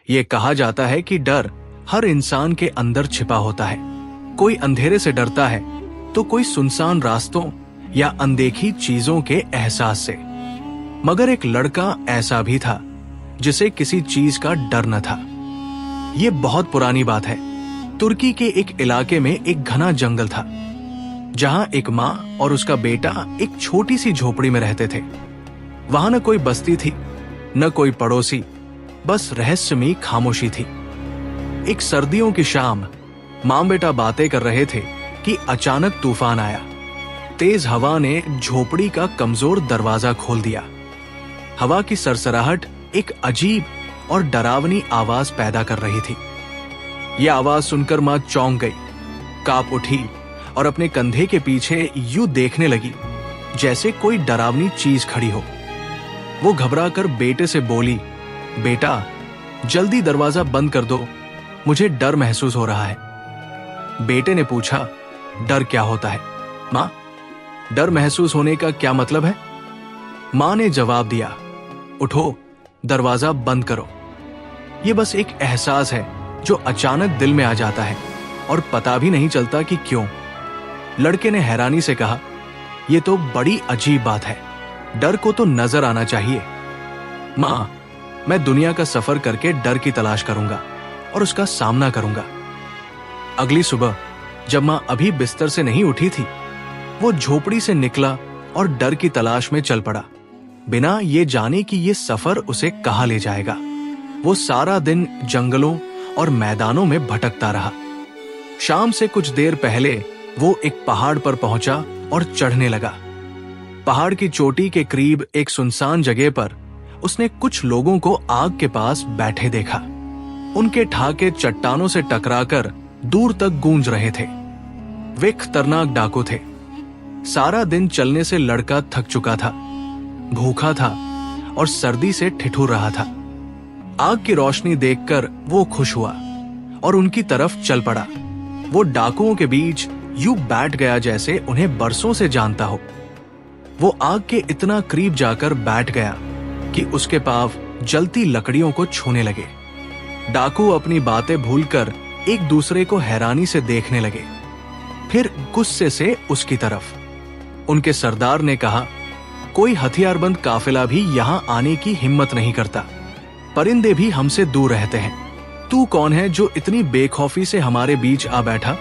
ये कहा जाता है कि डर हर इंसान के अंदर छिपा होता है। कोई अंधेरे से डरता है तो कोई सुनसान रास्तों या अनदेखी चीजों के एहसास से। मगर एक लड़का ऐसा भी था जिसे किसी चीज का डर न था। ये बहुत पुरानी बात है। तुर्की के एक इलाके में एक घना जंगल था जहां एक माँ और उसका बेटा एक छोटी सी झोपड़ी में रहते थे। वहां न कोई बस्ती थी, न कोई पड़ोसी, बस रहस्यमयी खामोशी थी। एक सर्दियों की शाम माँ बेटा बातें कर रहे थे कि अचानक तूफान आया। तेज हवा ने झोपड़ी का कमजोर दरवाजा खोल दिया। हवा की सरसराहट एक अजीब और डरावनी आवाज पैदा कर रही थी। यह आवाज सुनकर मां चौंक गई, कांप उठी और अपने कंधे के पीछे यूं देखने लगी जैसे कोई डरावनी चीज खड़ी हो। वो घबराकर बेटे से बोली, बेटा जल्दी दरवाजा बंद कर दो, मुझे डर महसूस हो रहा है। बेटे ने पूछा, डर क्या होता है मां? डर महसूस होने का क्या मतलब है? मां ने जवाब दिया, उठो, दरवाजा बंद करो। यह बस एक एहसास है जो अचानक दिल में आ जाता है और पता भी नहीं चलता कि क्यों। लड़के ने हैरानी से कहा, यह तो बड़ी अजीब बात है, डर को तो नजर आना चाहिए। मां, मैं दुनिया का सफर करके डर की तलाश करूंगा और उसका सामना करूंगा। अगली सुबह जब मां अभी बिस्तर से नहीं उठी थी, वो झोपड़ी से निकला और डर की तलाश में चल पड़ा, बिना ये जाने कि ये सफर उसे कहां ले जाएगा। वो सारा दिन जंगलों और मैदानों में भटकता रहा। शाम से कुछ देर पहले वो एक पहाड़ पर पहुंचा और चढ़ने लगा। पहाड़ की चोटी के करीब एक सुनसान जगह पर उसने कुछ लोगों को आग के पास बैठे देखा। उनके ठाके चट्टानों से टकराकर दूर तक गूंज रहे थे। वे खतरनाक डाकू थे। सारा दिन चलने से लड़का थक चुका था, भूखा था और सर्दी से ठिठुर रहा था। आग की रोशनी देखकर वो खुश हुआ और उनकी तरफ चल पड़ा। वो डाकुओं के बीच यूं बैठ गया जैसे उन्हें बरसों से जानता हो। वो आग के इतना करीब जाकर बैठ गया कि उसके पांव जलती लकड़ियों को छूने लगे। डाकू अपनी बातें भूलकर एक दूसरे को हैरानी से देखने लगे, फिर गुस्से से उसकी तरफ। उनके सरदार ने कहा, कोई हथियारबंद काफिला भी यहां आने की हिम्मत नहीं करता। परिंदे भी हमसे दूर रहते हैं। तू कौन है जो इतनी बेखौफी से हमारे बीच आ बैठा?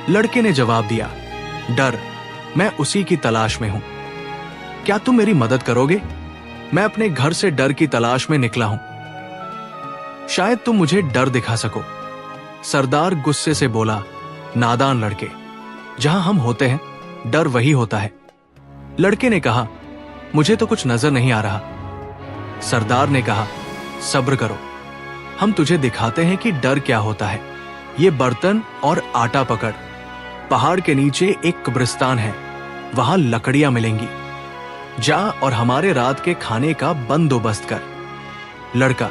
लड़के ने जवाब दिया, डर, मैं उसी की तलाश में हूं। क्या तुम मेरी मदद करोगे? मैं अपने घर से डर की तलाश में निकला हूं। शायद तुम मुझे डर दिखा सको। सरदार गुस्से से बोला, नादान लड़के, जहां हम होते हैं डर वही होता है। लड़के ने कहा, मुझे तो कुछ नजर नहीं आ रहा। सरदार ने कहा, सब्र करो, हम तुझे दिखाते हैं कि डर क्या होता है। ये बर्तन और आटा पकड़। पहाड़ के नीचे एक कब्रिस्तान है, वहां लकड़ियां मिलेंगी। जा और हमारे रात के खाने का बंदोबस्त कर। लड़का,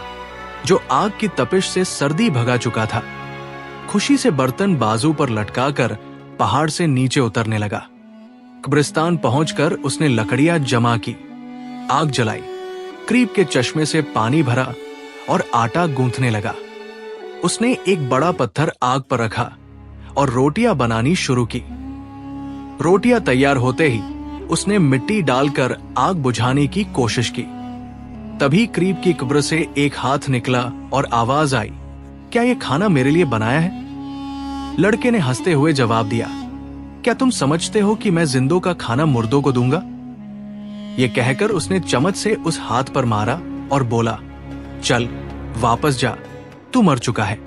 जो आग की तपिश से सर्दी भगा चुका था, खुशी से बर्तन बाजू पर लटकाकर पहाड़ से नीचे उतरने लगा। कब्रिस्तान पहुंचकर उसने लकड़ियां जमा की, आग जलाई, करीब के चश्मे से पानी भरा और आटा गूंथने लगा। उसने एक बड़ा पत्थर आग पर रखा और रोटियां बनानी शुरू की। रोटियां तैयार होते ही उसने मिट्टी डालकर आग बुझाने की कोशिश की। तभी करीब की कब्र से एक हाथ निकला और आवाज आई, क्या ये खाना मेरे लिए बनाया है? लड़के ने हंसते हुए जवाब दिया, क्या तुम समझते हो कि मैं जिंदों का खाना मुर्दों को दूंगा? ये कहकर उसने चम्मच से उस हाथ पर मारा और बोला, चल वापस जा, तू मर चुका है।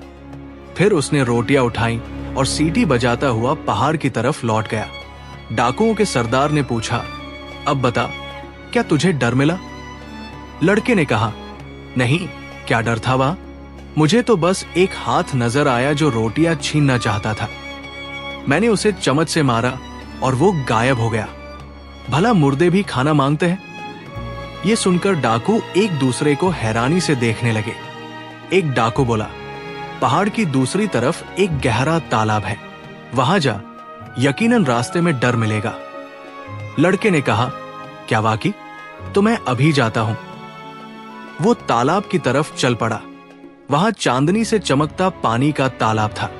फिर उसने रोटियां उठाई और सीटी बजाता हुआ पहाड़ की तरफ लौट गया। डाकुओं के सरदार ने पूछा, अब बता, क्या तुझे डर मिला? लड़के ने कहा, नहीं, क्या डर था वहां? मुझे तो बस एक हाथ नजर आया जो रोटियां छीनना चाहता था। मैंने उसे चम्मच से मारा और वो गायब हो गया। भला मुर्दे भी खाना मांगते हैं? ये सुनकर डाकू एक दूसरे को हैरानी से देखने लगे। एक डाकू बोला, पहाड़ की दूसरी तरफ एक गहरा तालाब है, वहां जा, यकीनन रास्ते में डर मिलेगा। लड़के ने कहा, क्या वाकई? तो मैं अभी जाता हूं। वो तालाब की तरफ चल पड़ा। वहां चांदनी से चमकता पानी का तालाब था।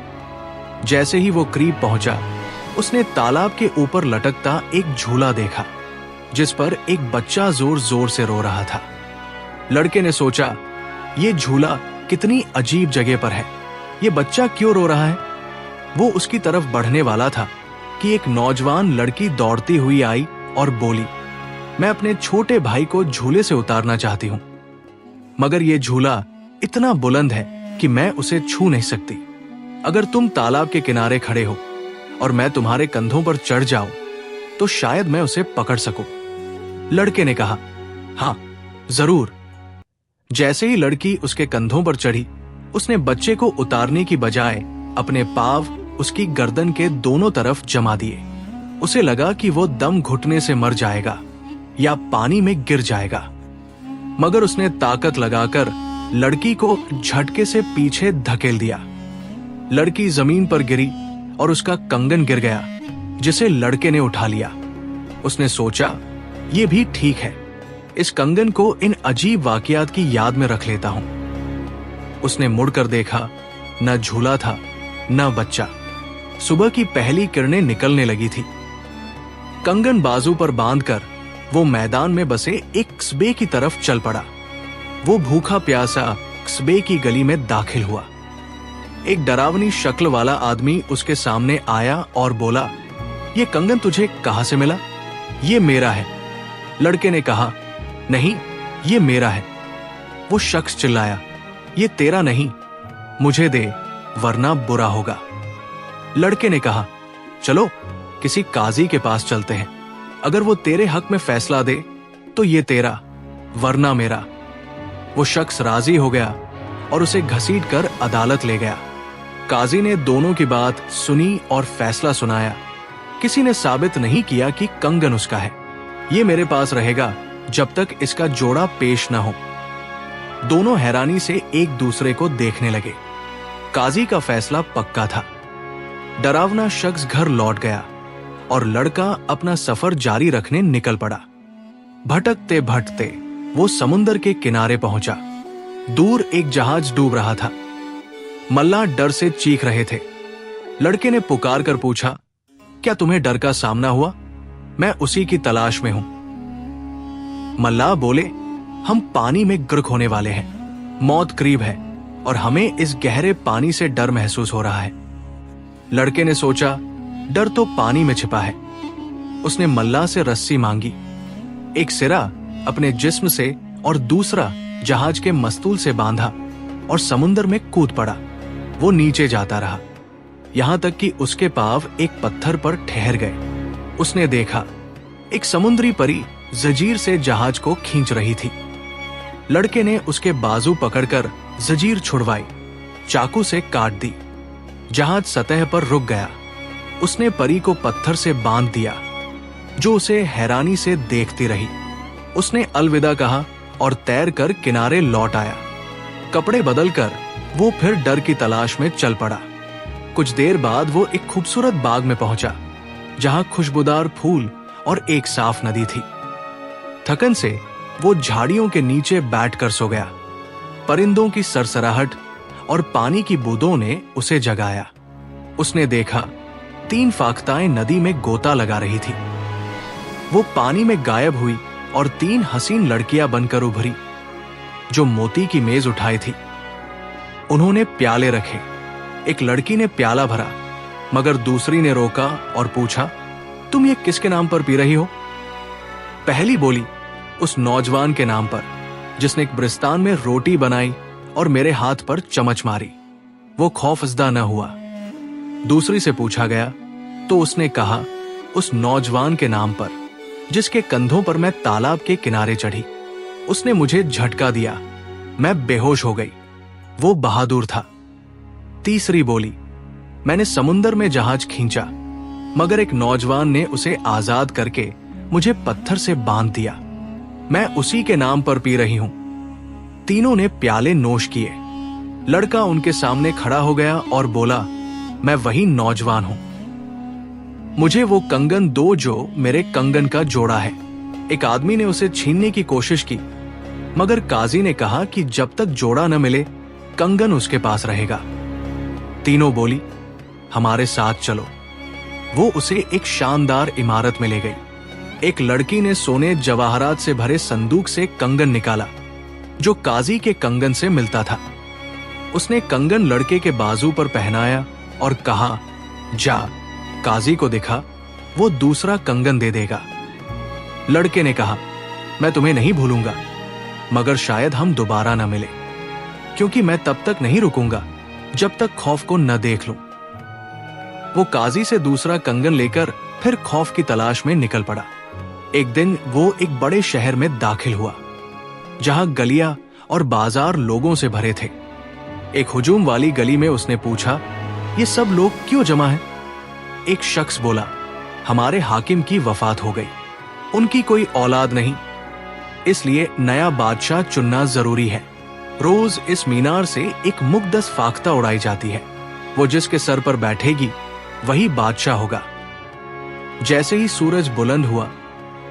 जैसे ही वो करीब पहुंचा, उसने तालाब के ऊपर लटकता एक झूला देखा, जिस पर एक बच्चा जोर जोर से रो रहा था। लड़के ने सोचा, ये झूला कितनी अजीब जगह पर है, ये बच्चा क्यों रो रहा है? वो उसकी तरफ बढ़ने वाला था कि एक नौजवान लड़की दौड़ती हुई आई और बोली, मैं अपने छोटे भाई को झूले से उतारना चाहती हूं, मगर ये झूला इतना बुलंद है कि मैं उसे छू नहीं सकती। अगर तुम तालाब के किनारे खड़े हो और मैं तुम्हारे कंधों पर चढ़ जाऊं, तो शायद मैं उसे पकड़ सकूं। लड़के ने कहा, हाँ जरूर। जैसे ही लड़की उसके कंधों पर चढ़ी, उसने बच्चे को उतारने की बजाय अपने पांव उसकी गर्दन के दोनों तरफ जमा दिए। उसे लगा कि वो दम घुटने से मर जाएगा या पानी में गिर जाएगा, मगर उसने ताकत लगाकर लड़की को झटके से पीछे धकेल दिया। लड़की जमीन पर गिरी और उसका कंगन गिर गया, जिसे लड़के ने उठा लिया। उसने सोचा, ये भी ठीक है, इस कंगन को इन अजीब वाकयात की याद में रख लेता हूं। उसने मुड़कर देखा, न झूला था न बच्चा। सुबह की पहली किरणें निकलने लगी थी। कंगन बाजू पर बांधकर वो मैदान में बसे एक कस्बे की तरफ चल पड़ा। वो भूखा प्यासा कस्बे की गली में दाखिल हुआ। एक डरावनी शक्ल वाला आदमी उसके सामने आया और बोला, ये कंगन तुझे कहां से मिला? ये मेरा है। लड़के ने कहा, नहीं, ये मेरा है। वो शख्स चिल्लाया, ये तेरा नहीं, मुझे दे वरना बुरा होगा। लड़के ने कहा, चलो किसी काजी के पास चलते हैं, अगर वो तेरे हक में फैसला दे तो ये तेरा वरना मेरा। वो शख्स राजी हो गया और उसे घसीटकर अदालत ले गया। काजी ने दोनों की बात सुनी और फैसला सुनाया। किसी ने साबित नहीं किया कि कंगन उसका है। ये मेरे पास रहेगा जब तक इसका जोड़ा पेश न हो। दोनों हैरानी से एक दूसरे को देखने लगे। काजी का फैसला पक्का था। डरावना शख्स घर लौट गया और लड़का अपना सफर जारी रखने निकल पड़ा। भटकते भटकते वो समुंदर के किनारे पहुंचा। दूर एक जहाज डूब रहा था। मल्लाह डर से चीख रहे थे। लड़के ने पुकार कर पूछा, क्या तुम्हें डर का सामना हुआ? मैं उसी की तलाश में हूं। मल्लाह बोले, हम पानी में गर्क होने वाले हैं। मौत करीब है और हमें इस गहरे पानी से डर महसूस हो रहा है। लड़के ने सोचा, डर तो पानी में छिपा है। उसने मल्लाह से रस्सी मांगी। एक सिरा अपने जिस्म से और दूसरा जहाज के मस्तूल से बांधा और समुंदर में कूद पड़ा। वो नीचे जाता रहा, यहां तक कि उसके पांव एक पत्थर पर ठहर गए। उसने देखा, एक समुद्री परी जंजीर से जहाज को खींच रही थी। लड़के ने उसके बाजू पकड़कर जंजीर छुड़वाई, चाकू से काट दी। जहाज सतह पर रुक गया। उसने परी को पत्थर से बांध दिया, जो उसे हैरानी से देखती रही। उसने अलविदा कहा और तैरकर किनारे लौट आया। कपड़े बदलकर वो फिर डर की तलाश में चल पड़ा। कुछ देर बाद वो एक खूबसूरत बाग में पहुंचा, जहां खुशबूदार फूल और एक साफ नदी थी। थकन से वो झाड़ियों के नीचे बैठकर सो गया। परिंदों की सरसराहट और पानी की बूंदों ने उसे जगाया। उसने देखा, 3 फाख्ताएं नदी में गोता लगा रही थी। वो पानी में गायब हुई और 3 हसीन लड़कियां बनकर उभरी, जो मोती की मेज उठाई थी। उन्होंने प्याले रखे। एक लड़की ने प्याला भरा, मगर दूसरी ने रोका और पूछा, तुम ये किसके नाम पर पी रही हो? पहली बोली, उस नौजवान के नाम पर, जिसने एक ब्रिस्तान में रोटी बनाई और मेरे हाथ पर चमच मारी। वो खौफजदा न हुआ। दूसरी से पूछा गया तो उसने कहा, उस नौजवान के नाम पर, जिसके कंधों पर मैं तालाब के किनारे चढ़ी। उसने मुझे झटका दिया, मैं बेहोश हो गई। वो बहादुर था। तीसरी बोली, मैंने समुंदर में जहाज खींचा, मगर एक नौजवान ने उसे आजाद करके मुझे पत्थर से बांध दिया। मैं उसी के नाम पर पी रही हूं। तीनों ने प्याले नोश किए। लड़का उनके सामने खड़ा हो गया और बोला, मैं वही नौजवान हूं। मुझे वो कंगन दो जो मेरे कंगन का जोड़ा है। एक आदमी ने उसे छीनने की कोशिश की, मगर काजी ने कहा कि जब तक जोड़ा न मिले कंगन उसके पास रहेगा। तीनों बोली, हमारे साथ चलो। वो उसे एक शानदार इमारत में ले गई। एक लड़की ने सोने जवाहरात से भरे संदूक से कंगन निकाला जो काजी के कंगन से मिलता था। उसने कंगन लड़के के बाजू पर पहनाया और कहा, जा काजी को दिखा, वो दूसरा कंगन दे देगा। लड़के ने कहा, मैं तुम्हें नहीं भूलूंगा, मगर शायद हम दोबारा न मिले, क्योंकि मैं तब तक नहीं रुकूंगा जब तक खौफ को न देख लूं। वो काजी से दूसरा कंगन लेकर फिर खौफ की तलाश में निकल पड़ा। एक दिन वो एक बड़े शहर में दाखिल हुआ जहां गलियां और बाजार लोगों से भरे थे। एक हुजूम वाली गली में उसने पूछा, ये सब लोग क्यों जमा हैं? एक शख्स बोला, हमारे हाकिम की वफात हो गई, उनकी कोई औलाद नहीं, इसलिए नया बादशाह चुनना जरूरी है। रोज इस मीनार से एक मुकद्दस फाख्ता उड़ाई जाती है, वो जिसके सर पर बैठेगी वही बादशाह होगा। जैसे ही सूरज बुलंद हुआ,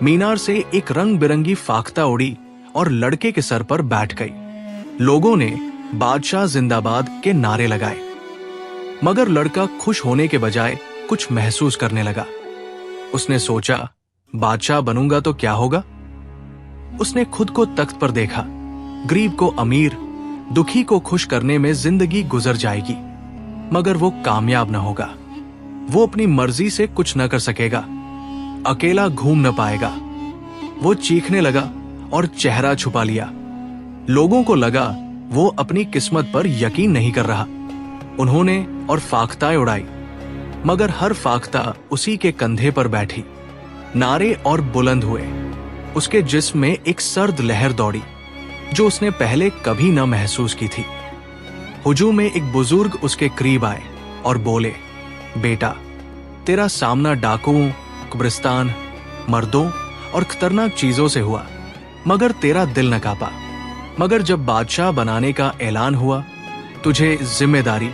मीनार से एक रंग बिरंगी फाख्ता उड़ी और लड़के के सर पर बैठ गई। लोगों ने बादशाह जिंदाबाद के नारे लगाए, मगर लड़का खुश होने के बजाय कुछ महसूस करने लगा। उसने सोचा, बादशाह बनूंगा तो क्या होगा? उसने खुद को तख्त पर देखा। गरीब को अमीर, दुखी को खुश करने में जिंदगी गुजर जाएगी, मगर वो कामयाब न होगा। वो अपनी मर्जी से कुछ न कर सकेगा, अकेला घूम न पाएगा। वो चीखने लगा और चेहरा छुपा लिया। लोगों को लगा वो अपनी किस्मत पर यकीन नहीं कर रहा। उन्होंने और फाख्ताएं उड़ाई, मगर हर फाख्ता उसी के कंधे पर बैठी। नारे और बुलंद हुए। उसके जिस्म में एक सर्द लहर दौड़ी जो उसने पहले कभी न महसूस की थी। हुजूम में एक बुजुर्ग उसके करीब आए और बोले, बेटा, तेरा सामना डाकुओं, कब्रिस्तान, मर्दों और खतरनाक चीजों से हुआ, मगर तेरा दिल न कांपा। मगर जब बादशाह बनाने का ऐलान हुआ, तुझे जिम्मेदारी,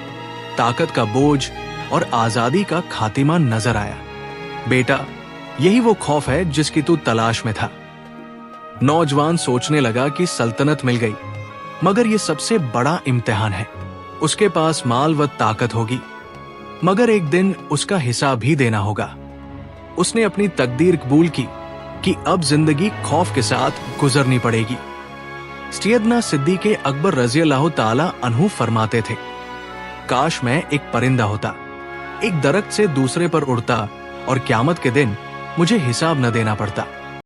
ताकत का बोझ और आजादी का खातिमा नजर आया। बेटा, यही वो खौफ है जिसकी तू तलाश में था। नौजवान सोचने लगा कि सल्तनत मिल गई, मगर यह सबसे बड़ा इम्तिहान है। उसके पास माल व ताकत होगी, मगर एक दिन उसका हिसाब भी देना होगा। उसने अपनी तकदीर कबूल की कि अब जिंदगी खौफ के साथ गुजरनी पड़ेगी। सैयदना सिद्दीक़ अकबर रज़ियल्लाहु ताला अन्हु फरमाते थे, काश मैं एक परिंदा होता, एक दरख्त से दूसरे पर उड़ता और क़यामत के दिन मुझे हिसाब न देना पड़ता।